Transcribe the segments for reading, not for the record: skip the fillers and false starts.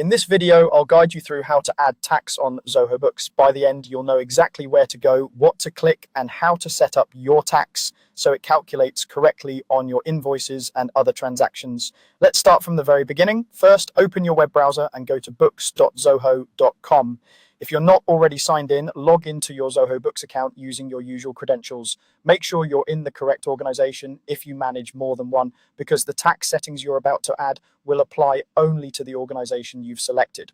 In this video, I'll guide you through how to add tax on Zoho Books. By the end, you'll know exactly where to go, what to click, and how to set up your tax so it calculates correctly on your invoices and other transactions. Let's start from the very beginning. First, open your web browser and go to books.zoho.com. If you're not already signed in, log into your Zoho Books account using your usual credentials. Make sure you're in the correct organization if you manage more than one, because the tax settings you're about to add will apply only to the organization you've selected.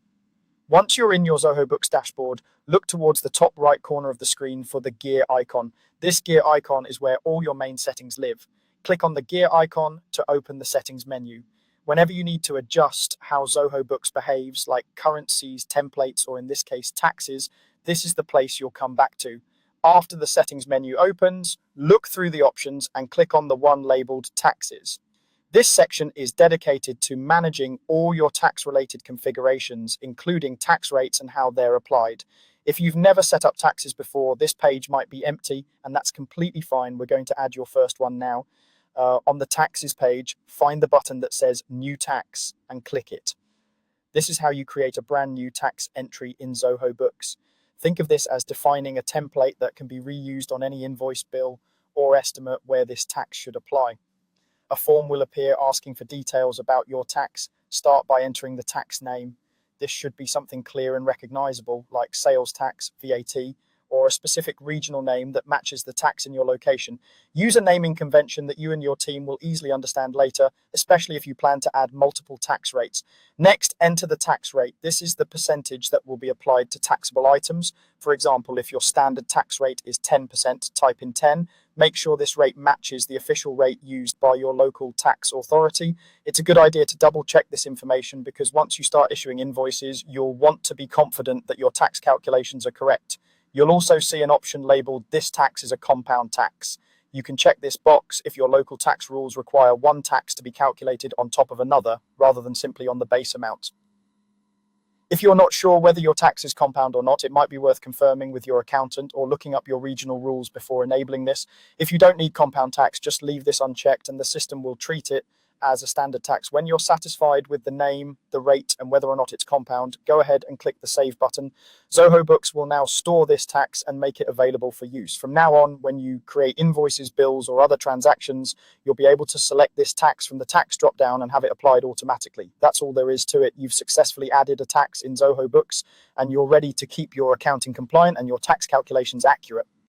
Once you're in your Zoho Books dashboard, look towards the top right corner of the screen for the gear icon. This gear icon is where all your main settings live. Click on the gear icon to open the settings menu. Whenever you need to adjust how Zoho Books behaves, like currencies, templates, or in this case, taxes, this is the place you'll come back to. After the settings menu opens, look through the options and click on the one labeled taxes. This section is dedicated to managing all your tax-related configurations, including tax rates and how they're applied. If you've never set up taxes before, this page might be empty, and that's completely fine. We're going to add your first one now. On the taxes page, find the button that says New Tax and click it. This is how you create a brand new tax entry in Zoho Books. Think of this as defining a template that can be reused on any invoice, bill, or estimate where this tax should apply. A form will appear asking for details about your tax. Start by entering the tax name. This should be something clear and recognizable, like sales tax, VAT, or a specific regional name that matches the tax in your location. Use a naming convention that you and your team will easily understand later, especially if you plan to add multiple tax rates. Next, enter the tax rate. This is the percentage that will be applied to taxable items. For example, if your standard tax rate is 10%, type in 10. Make sure this rate matches the official rate used by your local tax authority. It's a good idea to double check this information, because once you start issuing invoices, you'll want to be confident that your tax calculations are correct. You'll also see an option labeled "This tax is a compound tax." You can check this box if your local tax rules require one tax to be calculated on top of another, rather than simply on the base amount. If you're not sure whether your tax is compound or not, it might be worth confirming with your accountant or looking up your regional rules before enabling this. If you don't need compound tax, just leave this unchecked and the system will treat it as a standard tax. When you're satisfied with the name, the rate, and whether or not it's compound, go ahead and click the Save button. Zoho Books will now store this tax and make it available for use. From now on, when you create invoices, bills, or other transactions, you'll be able to select this tax from the tax dropdown and have it applied automatically. That's all there is to it. You've successfully added a tax in Zoho Books, and you're ready to keep your accounting compliant and your tax calculations accurate.